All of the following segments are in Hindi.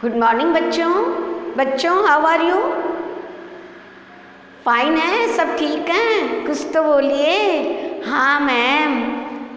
गुड मॉर्निंग बच्चों। बच्चों हाउ आर यू? फाइन है, सब ठीक हैं? कुछ तो बोलिए। हाँ मैम,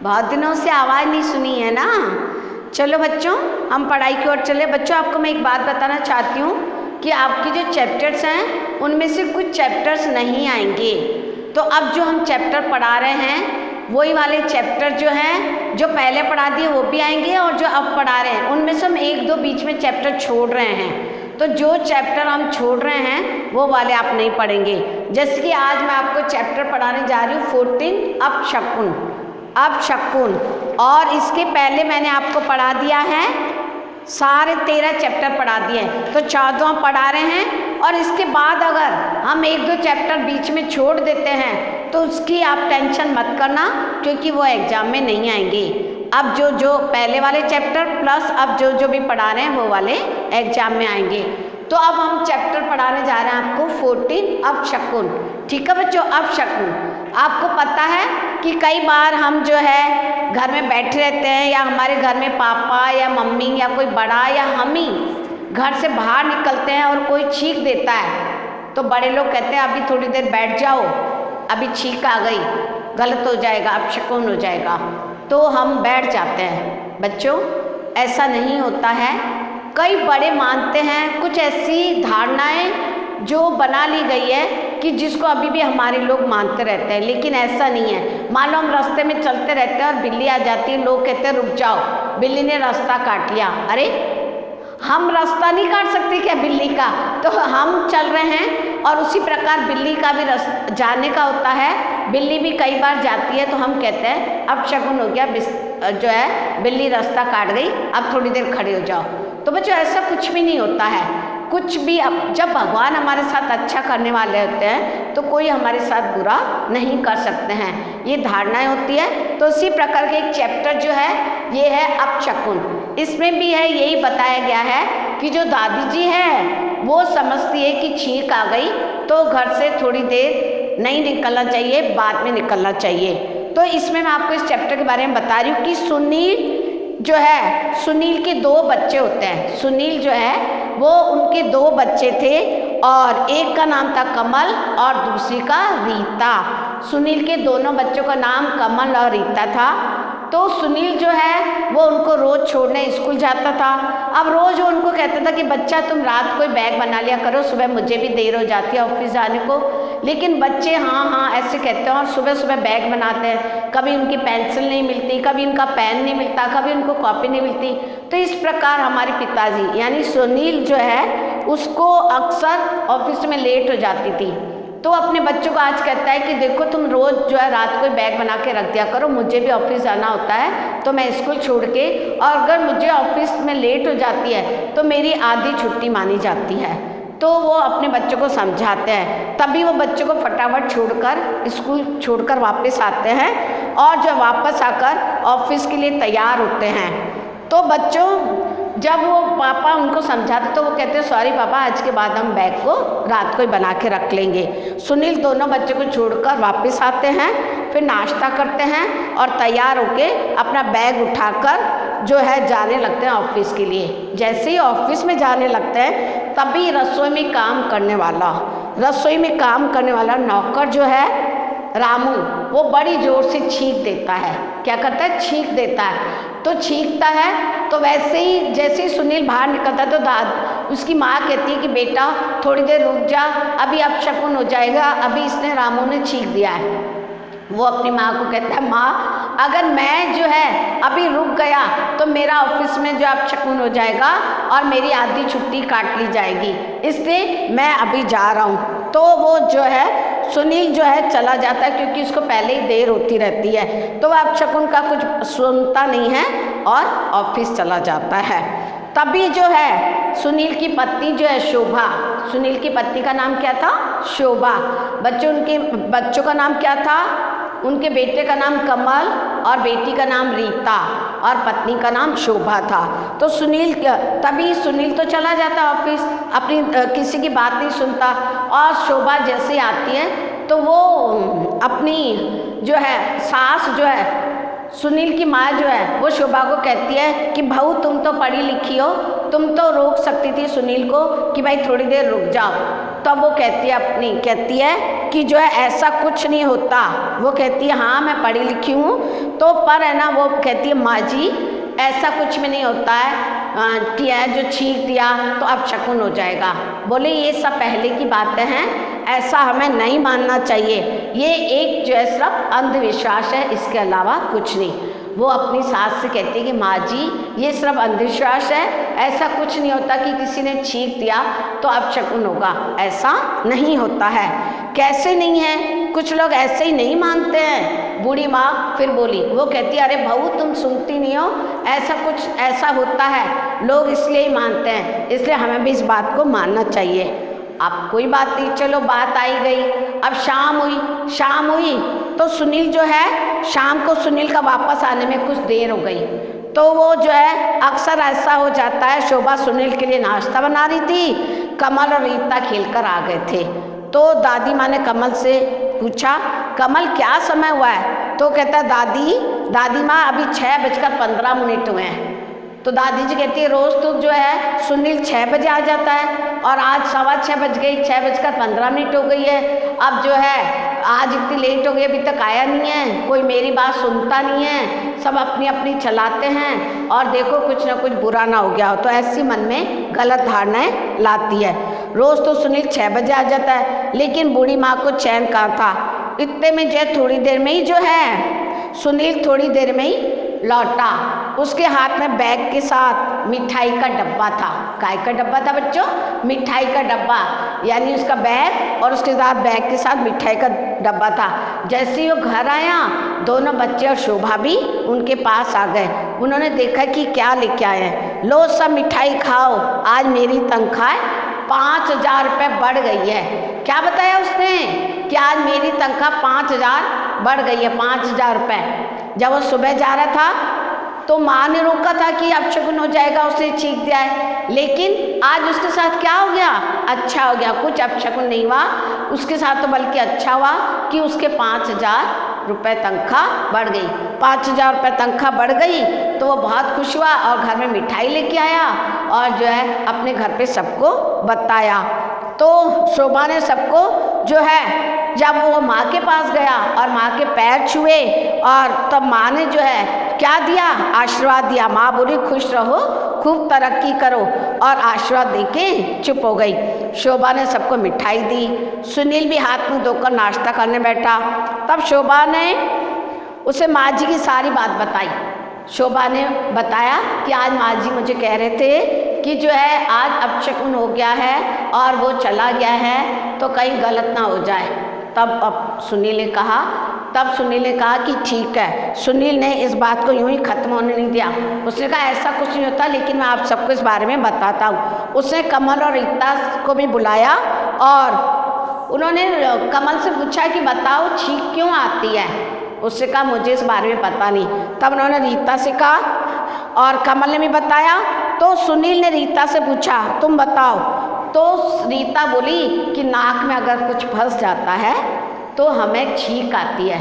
बहुत दिनों से आवाज़ नहीं सुनी है ना। चलो बच्चों, हम पढ़ाई की ओर चले। बच्चों आपको मैं एक बात बताना चाहती हूँ कि आपकी जो चैप्टर्स हैं उनमें से कुछ चैप्टर्स नहीं आएंगे। तो अब जो हम चैप्टर पढ़ा रहे हैं वही वाले चैप्टर जो हैं जो पहले पढ़ा दिए वो भी आएंगे, और जो अब पढ़ा रहे हैं उनमें से हम एक दो बीच में चैप्टर छोड़ रहे हैं। तो जो चैप्टर हम छोड़ रहे हैं वो वाले आप नहीं पढ़ेंगे। जैसे कि आज मैं आपको चैप्टर पढ़ाने जा रही हूँ 14 अपशकुन। अपशकुन, और इसके पहले मैंने आपको पढ़ा दिया है सारे 13 चैप्टर पढ़ा दिए हैं, तो 14वां पढ़ा रहे हैं। और इसके बाद अगर हम एक दो चैप्टर बीच में छोड़ देते हैं तो उसकी आप टेंशन मत करना, क्योंकि वो एग्ज़ाम में नहीं आएंगे। अब जो पहले वाले चैप्टर प्लस अब जो भी पढ़ा रहे हैं वो वाले एग्ज़ाम में आएंगे। तो अब हम चैप्टर पढ़ाने जा रहे हैं आपको 14 अपशकुन। ठीक है बच्चों, अपशकुन। आपको पता है कि कई बार हम जो है घर में बैठे रहते हैं, या हमारे घर में पापा या मम्मी या कोई बड़ा या हम ही घर से बाहर निकलते हैं और कोई छींक देता है, तो बड़े लोग कहते हैं अभी थोड़ी देर बैठ जाओ, अभी छींक आ गई, गलत हो जाएगा, अपशकुन हो जाएगा, तो हम बैठ जाते हैं। बच्चों ऐसा नहीं होता है। कई बड़े मानते हैं, कुछ ऐसी धारणाएं जो बना ली गई है कि जिसको अभी भी हमारे लोग मानते रहते हैं, लेकिन ऐसा नहीं है। मान लो हम रास्ते में चलते रहते हैं और बिल्ली आ जाती है, लोग कहते हैं रुक जाओ, बिल्ली ने रास्ता काट लिया। अरे हम रास्ता नहीं काट सकते क्या बिल्ली का? तो हम चल रहे हैं और उसी प्रकार बिल्ली का भी जाने का होता है। बिल्ली भी कई बार जाती है, तो हम कहते हैं अपशकुन हो गया, जो है बिल्ली रास्ता काट गई, अब थोड़ी देर खड़े हो जाओ। तो बच्चों ऐसा कुछ भी नहीं होता है। कुछ भी, अब जब भगवान हमारे साथ अच्छा करने वाले होते हैं तो कोई हमारे साथ बुरा नहीं कर सकते हैं, ये धारणाएं होती है। तो इसी प्रकार के एक चैप्टर जो है ये है अपशकुन। इसमें भी है यही बताया गया है कि जो दादी जी है वो समझती है कि छींक आ गई तो घर से थोड़ी देर नहीं निकलना चाहिए, बाद में निकलना चाहिए। तो इसमें मैं आपको इस चैप्टर के बारे में बता रही हूँ कि सुनील जो है, सुनील के 2 बच्चे होते हैं। सुनील जो है वो उनके 2 बच्चे थे, और एक का नाम था कमल और दूसरी का रीता। सुनील के दोनों बच्चों का नाम कमल और रीता था। तो सुनील जो है वो उनको रोज़ छोड़ने स्कूल जाता था। अब रोज़ वो उनको कहता था कि बच्चा तुम रात को बैग बना लिया करो, सुबह मुझे भी देर हो जाती है ऑफिस जाने को। लेकिन बच्चे हाँ ऐसे कहते हैं और सुबह सुबह बैग बनाते हैं। कभी उनकी पेंसिल नहीं मिलती, कभी उनका पेन नहीं मिलता, कभी उनको कॉपी नहीं मिलती। तो इस प्रकार हमारे पिताजी यानी सुनील जो है उसको अक्सर ऑफिस में लेट हो जाती थी। तो अपने बच्चों को आज कहता है कि देखो तुम रोज़ जो है रात को बैग बना के रख दिया करो, मुझे भी ऑफिस जाना होता है, तो मैं स्कूल छोड़ के, और अगर मुझे ऑफिस में लेट हो जाती है तो मेरी आधी छुट्टी मानी जाती है। तो वो अपने बच्चों को समझाते हैं, तभी वो बच्चों को फटाफट छोड़कर स्कूल छोड़कर वापस आते हैं, और जब वापस आकर ऑफिस के लिए तैयार होते हैं। तो बच्चों जब वो पापा उनको समझाते तो वो कहते हैं सॉरी पापा, आज के बाद हम बैग को रात को ही बना के रख लेंगे। सुनील दोनों बच्चों को छोड़कर वापस आते हैं, फिर नाश्ता करते हैं और तैयार होके अपना बैग उठाकर जो है जाने लगते हैं ऑफिस के लिए। जैसे ही ऑफिस में जाने लगते हैं तभी रसोई में काम करने वाला नौकर जो है रामू, वो बड़ी ज़ोर से छींक देता है। क्या करता है? छींक देता है। तो छींकता है तो वैसे ही जैसे ही सुनील बाहर निकलता है तो उसकी माँ कहती है कि बेटा थोड़ी देर रुक जा, अभी अपशकुन हो जाएगा, अभी इसने रामू ने छींक दिया है। वो अपनी माँ को कहता है माँ अगर मैं जो है अभी रुक गया तो मेरा ऑफिस में जो अपशकुन हो जाएगा और मेरी आधी छुट्टी काट ली जाएगी, इसलिए मैं अभी जा रहा हूँ। तो वो जो है सुनील जो है चला जाता है, क्योंकि उसको पहले ही देर होती रहती है, तो वह अपशकुन का कुछ सुनता नहीं है और ऑफिस चला जाता है। तभी जो है सुनील की पत्नी जो है शोभा, सुनील की पत्नी का नाम क्या था? शोभा। उनके बच्चों का नाम क्या था? उनके बेटे का नाम कमल और बेटी का नाम रीता और पत्नी का नाम शोभा था। तो तभी सुनील तो चला जाता ऑफिस, अपनी किसी की बात नहीं सुनता, और शोभा जैसे आती है तो वो अपनी जो है सास जो है सुनील की माँ जो है वो शोभा को कहती है कि बहू तुम तो पढ़ी लिखी हो, तुम तो रोक सकती थी सुनील को कि भाई थोड़ी देर रुक जाओ। तब वो कहती है कि जो है ऐसा कुछ नहीं होता। वो कहती है हाँ मैं पढ़ी लिखी हूँ, तो पर है ना, वो कहती है माँ जी ऐसा कुछ भी नहीं होता है कि है जो छींक दिया तो अब शकुन हो जाएगा। बोले ये सब पहले की बातें हैं, ऐसा हमें नहीं मानना चाहिए, ये एक जो है सिर्फ अंधविश्वास है, इसके अलावा कुछ नहीं। वो अपनी सास से कहती है कि माँ जी ये सिर्फ अंधविश्वास है, ऐसा कुछ नहीं होता कि किसी ने छींक दिया तो अब शकुन होगा, ऐसा नहीं होता है। कैसे नहीं है, कुछ लोग ऐसे ही नहीं मानते हैं। बूढ़ी माँ फिर बोली, वो कहती है अरे बहू तुम सुनती नहीं हो, ऐसा कुछ ऐसा होता है, लोग इसलिए ही मानते हैं, इसलिए हमें भी इस बात को मानना चाहिए। अब कोई बात नहीं, चलो बात आई गई। अब शाम हुई तो सुनील जो है, शाम को सुनील का वापस आने में कुछ देर हो गई, तो वो जो है अक्सर ऐसा हो जाता है, शोभा सुनील के लिए नाश्ता बना रही थी, कमल और रीता खेलकर आ गए थे। तो दादी माँ ने कमल से पूछा, कमल क्या समय हुआ है? तो कहता दादी माँ अभी 6:15 हुए हैं। तो दादी जी कहती है रोज़ तो जो है सुनील 6 बजे आ जाता है और आज 6:15 बज गई, 6:15 हो गई है, अब जो है आज इतनी लेट हो गई अभी तक आया नहीं है, कोई मेरी बात सुनता नहीं है, सब अपनी अपनी चलाते हैं और देखो कुछ ना कुछ बुरा ना हो गया हो। तो ऐसी मन में गलत धारणाएं लाती है। रोज़ तो सुनील 6 बजे आ जाता है, लेकिन बूढ़ी माँ को चैन कहाँ था। इतने में जो थोड़ी देर में ही जो है सुनील थोड़ी देर में ही लौटा, उसके हाथ में बैग के साथ मिठाई का डब्बा था। काय का डब्बा था बच्चों? मिठाई का डब्बा, यानी उसका बैग और उसके साथ बैग के साथ मिठाई का डब्बा था। जैसे ही वो घर आया, दोनों बच्चे और शोभा भी उनके पास आ गए। उन्होंने देखा कि क्या लेके आए हैं, लो सब मिठाई खाओ, आज मेरी तनख्वाह 5,000 रुपये बढ़ गई है। क्या बताया उसने कि आज मेरी तनख्वाह 5,000 बढ़ गई है, 5,000 रुपये। जब वो सुबह जा रहा था तो माँ ने रोका था कि अब शगुन हो जाएगा, उसने चीख दिया है, लेकिन आज उसके साथ क्या हो गया? अच्छा हो गया, कुछ अपशगुन नहीं हुआ उसके साथ, तो बल्कि अच्छा हुआ कि उसके 5,000 रुपये तनख्वाह बढ़ गई। 5,000 रुपये तनख्वाह बढ़ गई तो वो बहुत खुश हुआ और घर में मिठाई लेके आया और जो है अपने घर पे सबको बताया। तो शोभा ने सबको जो है, जब वो माँ के पास गया और माँ के पैर छुए और तब माँ ने जो है क्या दिया? आशीर्वाद दिया। माँ बोली खुश रहो, खूब तरक्की करो, और आशीर्वाद देके चुप हो गई। शोभा ने सबको मिठाई दी। सुनील भी हाथ मुँह धोकर नाश्ता करने बैठा। तब शोभा ने उसे माँ जी की सारी बात बताई। शोभा ने बताया कि आज माँ जी मुझे कह रहे थे कि जो है आज अपशगुन हो गया है और वो चला गया है, तो कहीं गलत ना हो जाए। तब सुनील ने कहा कि ठीक है। सुनील ने इस बात को यूं ही ख़त्म होने नहीं दिया। उसने कहा ऐसा कुछ नहीं होता, लेकिन मैं आप सबको इस बारे में बताता हूँ। उसने कमल और रीता को भी बुलाया और उन्होंने कमल से पूछा कि बताओ छींक क्यों आती है? उससे कहा मुझे इस बारे में पता नहीं। तब उन्होंने रीता से कहा और कमल ने भी बताया। तो सुनील ने रीता से पूछा तुम बताओ। तो रीता बोली कि नाक में अगर कुछ फंस जाता है तो हमें छींक आती है।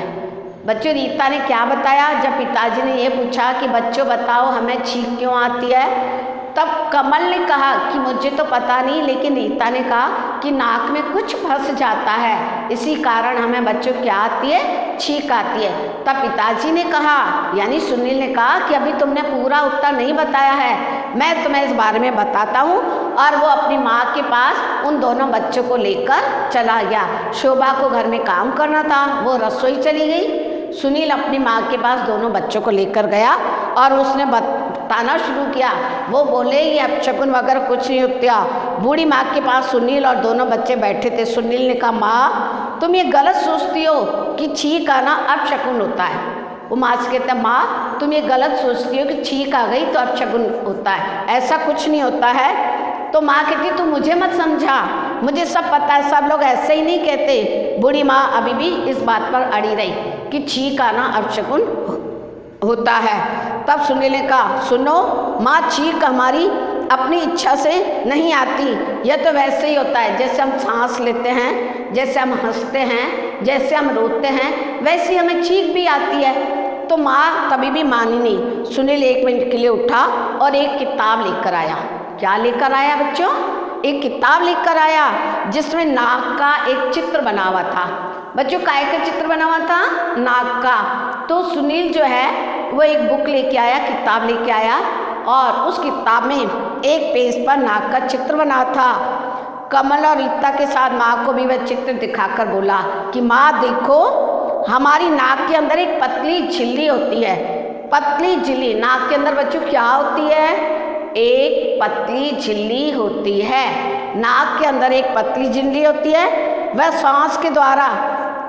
बच्चों रीता ने क्या बताया? जब पिताजी ने ये पूछा कि बच्चों बताओ हमें छींक क्यों आती है, तब कमल ने कहा कि मुझे तो पता नहीं, लेकिन रीता ने कहा कि नाक में कुछ फंस जाता है, इसी कारण हमें बच्चों क्या आती है? छींक आती है। तब पिताजी ने कहा, यानी सुनील ने कहा कि अभी तुमने पूरा उत्तर नहीं बताया है, मैं तुम्हें इस बारे में बताता हूँ। और वो अपनी माँ के पास उन दोनों बच्चों को लेकर चला गया। शोभा को घर में काम करना था, वो रसोई चली गई। सुनील अपनी माँ के पास दोनों बच्चों को लेकर गया और उसने बताना शुरू किया। वो बोले ये अपशगुन वगैरह कुछ नहीं होता। बूढ़ी माँ के पास सुनील और दोनों बच्चे बैठे थे। सुनील ने कहा माँ तुम ये गलत सोचती हो कि छींक आना अपशगुन होता है। वो माँ से कहता है माँ तुम ये गलत सोचती हो कि छींक आ गई तो अपशगुन होता है, ऐसा कुछ नहीं होता है। तो माँ कहती तू मुझे मत समझा, मुझे सब पता है, सब लोग ऐसे ही नहीं कहते। बूढ़ी माँ अभी भी इस बात पर अड़ी रही कि छींक आना अपशगुन होता है। तब सुनील ने कहा सुनो माँ, छींक हमारी अपनी इच्छा से नहीं आती, यह तो वैसे ही होता है जैसे हम सांस लेते हैं, जैसे हम हंसते हैं, जैसे हम रोते हैं, वैसे हमें छींक भी आती है। तो माँ तभी भी मानी नहीं। सुनील 1 मिनट के लिए उठा और एक किताब लेकर आया। क्या लेकर आया बच्चों? एक किताब लेकर आया जिसमें नाग का एक चित्र बना हुआ था। बच्चों काय का चित्र बना हुआ था? नाग का। तो सुनील जो है वो एक बुक लेके आया, किताब लेके आया और उस किताब में एक पेज पर नाग का चित्र बना था। कमल और रीता के साथ माँ को भी वह चित्र दिखाकर बोला कि माँ देखो, हमारी नाक के अंदर एक पतली झिल्ली होती है। पतली झिल्ली नाक के अंदर बच्चों क्या होती है? एक पतली झिल्ली होती है। नाक के अंदर एक पतली झिल्ली होती है, वह सांस के द्वारा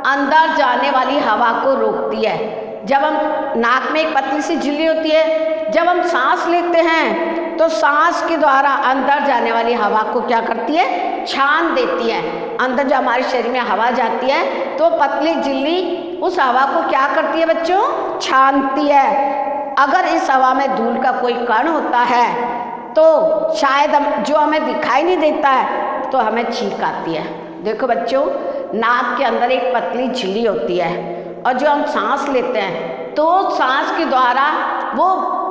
अंदर जाने वाली हवा को रोकती है। जब हम नाक में एक पतली सी झिल्ली होती है, जब हम सांस लेते हैं तो सांस के द्वारा अंदर जाने वाली हवा को क्या करती है? छान देती है। अंदर जो हमारे शरीर में हवा जाती है तो पतली झिल्ली उस हवा को क्या करती है बच्चों? छानती है। अगर इस हवा में धूल का कोई कण होता है तो शायद जो हमें दिखाई नहीं देता है तो हमें छींक आती है। देखो बच्चों, नाक के अंदर एक पतली झिल्ली होती है और जो हम सांस लेते हैं तो सांस के द्वारा वो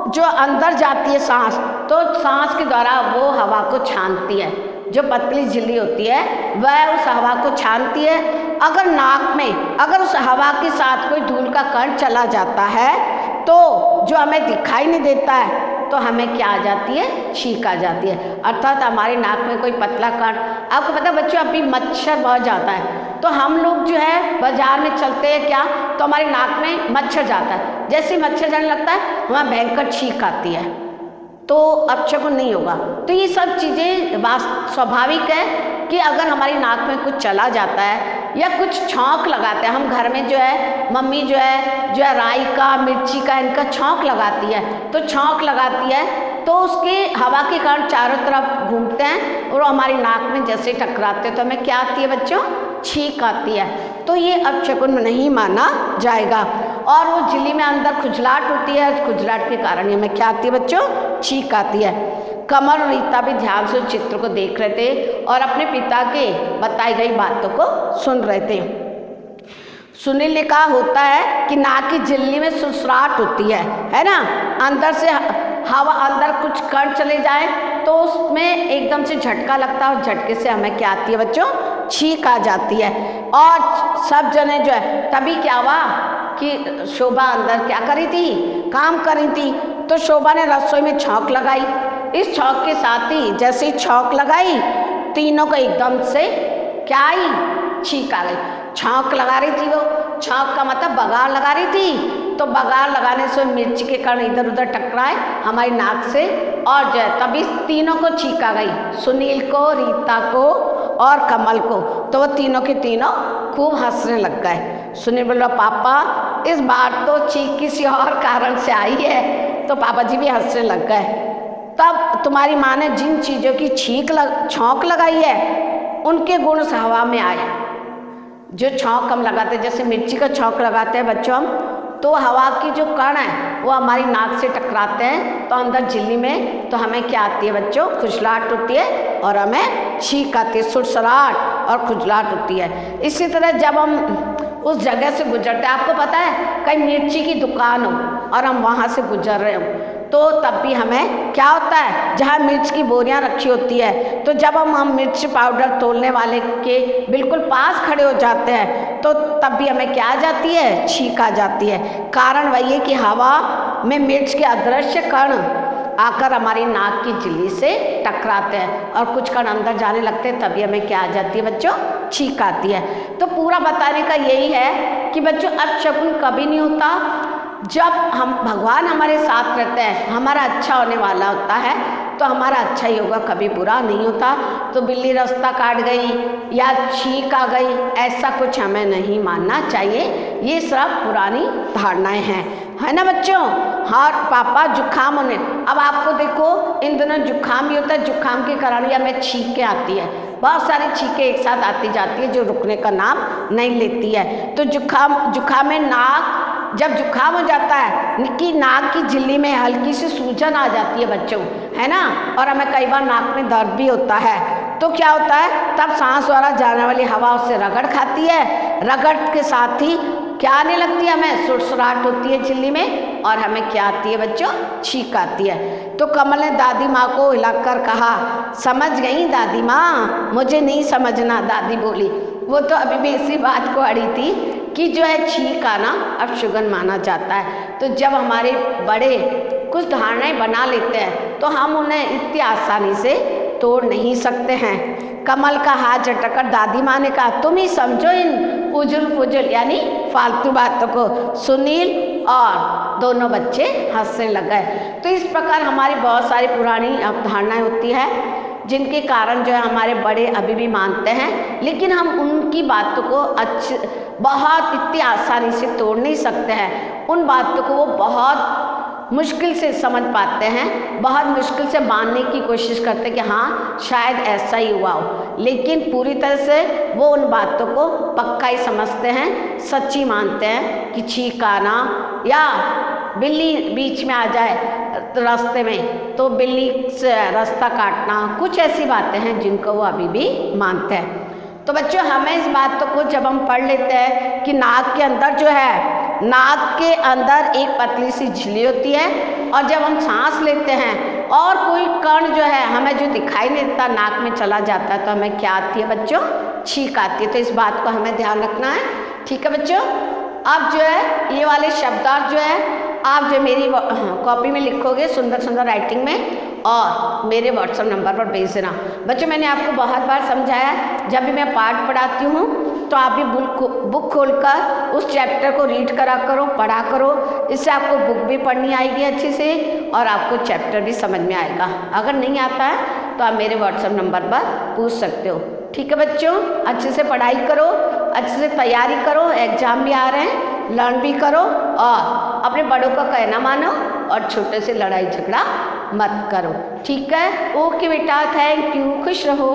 जो अंदर जाती है सांस, तो सांस के द्वारा वो हवा को छानती है। जो पतली झिल्ली होती है वह उस हवा को छानती है। अगर नाक में अगर उस हवा के साथ कोई धूल का कण चला जाता है तो जो हमें दिखाई नहीं देता है तो हमें क्या आ जाती है? छींक आ जाती है। अर्थात हमारे नाक में कोई पतला कण, आपको पता बच्चों अभी मच्छर बहुत जाता है तो हम लोग जो है बाजार में चलते हैं क्या तो हमारे नाक में मच्छर जाता है। जैसे मच्छर जाने लगता है वहाँ भयंकर छींक आती है, तो अपशकुन नहीं होगा। तो ये सब चीज़ें स्वाभाविक है कि अगर हमारी नाक में कुछ चला जाता है या कुछ छौंक लगाते हैं, हम घर में जो है मम्मी जो है राई का, मिर्ची का, इनका छौंक लगाती है, तो छौंक लगाती है तो उसके हवा के कारण चारों तरफ घूमते हैं और हमारी नाक में जैसे टकराते हैं तो हमें क्या आती है बच्चों? छींक आती है। तो ये अपशकुन नहीं माना जाएगा। और वो झिल्ली में अंदर खुजलाहट होती है, खुजलाहट के कारण हमें क्या आती है बच्चों? छींक आती है। कमल और रीता भी ध्यान से उस चित्र को देख रहे थे और अपने पिता के बताई गई बातों को सुन रहे थे। सुनील ने कहा होता है कि नाक की झिल्ली में सुसराहट होती है ना, अंदर से हवा, अंदर कुछ कण चले जाए तो उसमें एकदम से झटका लगता है और झटके से हमें क्या आती है बच्चों? छींक आ जाती है। और सब जने जो है तभी क्या हुआ कि शोभा अंदर क्या करी थी? काम करी थी। तो शोभा ने रसोई में छौंक लगाई। इस छौंक के साथ ही जैसे ही छौंक लगाई तीनों को एकदम से क्या आई? छींक आ गई। छौंक लगा रही थी वो, छौंक का मतलब बगार लगा रही थी, तो बगार लगाने से मिर्ची के कण इधर उधर टकराए हमारी नाक से और जो है तभी तीनों को छींक आ गई, सुनील को, रीता को और कमल को। तो वो तीनों के तीनों खूब हंसने लग गए। सुनील बोला पापा इस बार तो छींक किसी और कारण से आई है, तो पापा जी भी हंसने लग गए। तब तुम्हारी माँ ने जिन चीज़ों की छौंक लगाई है उनके गुण उस हवा में आए। जो छौंक हम लगाते हैं, जैसे मिर्ची का छौंक लगाते हैं बच्चों हम, तो हवा की जो कण है वो हमारी नाक से टकराते हैं तो अंदर झिल्ली में तो हमें क्या आती है बच्चों? खुजलाहट होती है और हमें छींक आती है, सुरसराहट और खुजलाहट होती है। इसी तरह जब हम उस जगह से गुजरते हैं, आपको पता है कहीं मिर्ची की दुकान हो और हम वहाँ से गुजर रहे हो तो तब भी हमें क्या होता है? जहाँ मिर्च की बोरियां रखी होती है तो जब हम मिर्च पाउडर तोलने वाले के बिल्कुल पास खड़े हो जाते हैं तो तब भी हमें क्या आ जाती है? छींक आ जाती है। कारण वही है कि हवा में मिर्च के अदृश्य कण आकर हमारी नाक की झिल्ली से टकराते हैं और कुछ कण अंदर जाने लगते हैं, तभी हमें क्या आ जाती है बच्चों? छींक आती है। तो पूरा बताने का यही है कि बच्चों अपशकुन कभी नहीं होता। जब हम भगवान हमारे साथ रहते हैं, हमारा अच्छा होने वाला होता है तो हमारा अच्छा ही होगा, कभी बुरा नहीं होता। तो बिल्ली रास्ता काट गई या छींक आ गई, ऐसा कुछ हमें नहीं मानना चाहिए। ये सब पुरानी धारणाएं हैं, है ना बच्चों? हाँ पापा जुकाम होने, अब आपको देखो इन दिनों जुकाम भी होता है, जुकाम के कारण या में छींकें आती है, बहुत सारी छींकें एक साथ आती जाती है जो रुकने का नाम नहीं लेती है। तो जुकाम में नाक, जब जुकाम हो जाता है कि नाक की झिल्ली में हल्की सी सूजन आ जाती है बच्चों, है ना, और हमें कई बार नाक में दर्द भी होता है, तो क्या होता है? तब सांस द्वारा जाने वाली हवा उससे रगड़ खाती है, रगड़ के साथ ही क्या आने लगती है, हमें सुरसुराहट होती है चिल्ली में और हमें क्या आती है बच्चों, छींक आती है। तो कमल ने दादी माँ को हिलाकर कहा, समझ गई दादी माँ, मुझे नहीं समझना। दादी बोली, वो तो अभी भी इसी बात को अड़ी थी कि जो है छींक आना अपशगुन माना जाता है। तो जब हमारे बड़े कुछ धारणाएं बना लेते हैं तो हम उन्हें इतनी आसानी से तोड़ नहीं सकते हैं। कमल का हाथ झटकर दादी माँ ने कहा, तुम ही समझो इन उजुल पुजुल यानी फालतू बातों को। सुनील और दोनों बच्चे हंसने लग गए। तो इस प्रकार हमारी बहुत सारी पुरानी अवधारणाएं होती है जिनके कारण जो है हमारे बड़े अभी भी मानते हैं, लेकिन हम उनकी बातों को बहुत इतनी आसानी से तोड़ नहीं सकते हैं। उन बातों को वो बहुत मुश्किल से समझ पाते हैं, बहुत मुश्किल से मानने की कोशिश करते हैं कि हाँ शायद ऐसा ही हुआ हो, लेकिन पूरी तरह से वो उन बातों को पक्का ही समझते हैं, सच्ची मानते हैं कि छींक आना या बिल्ली बीच में आ जाए रास्ते में तो बिल्ली से रास्ता काटना, कुछ ऐसी बातें हैं जिनको वो अभी भी मानते हैं। तो बच्चों हमें इस बातों को जब हम पढ़ लेते हैं कि नाक के अंदर जो है, नाक के अंदर एक पतली सी झिल्ली होती है और जब हम सांस लेते हैं और कोई कण जो है हमें जो दिखाई नहीं देता नाक में चला जाता है तो हमें क्या आती है बच्चों, छींक आती है। तो इस बात को हमें ध्यान रखना है, ठीक है बच्चों। अब जो है ये वाले शब्दार्थ जो है आप जो मेरी कॉपी में लिखोगे सुंदर सुंदर राइटिंग में और मेरे व्हाट्सएप नंबर पर भेज देना। बच्चों मैंने आपको बहुत बार समझाया, जब भी मैं पाठ पढ़ाती हूँ तो आप भी बुक खोलकर उस चैप्टर को रीड करा करो, पढ़ा करो। इससे आपको बुक भी पढ़नी आएगी अच्छे से और आपको चैप्टर भी समझ में आएगा। अगर नहीं आता है तो आप मेरे व्हाट्सएप नंबर पर पूछ सकते हो, ठीक है बच्चों। अच्छे से पढ़ाई करो, अच्छे से तैयारी करो, एग्जाम भी आ रहे हैं, लर्न भी करो और अपने बड़ों का कहना मानो और छोटे से लड़ाई झगड़ा मत करो, ठीक है। ओके बेटा, थैंक यू, खुश रहो।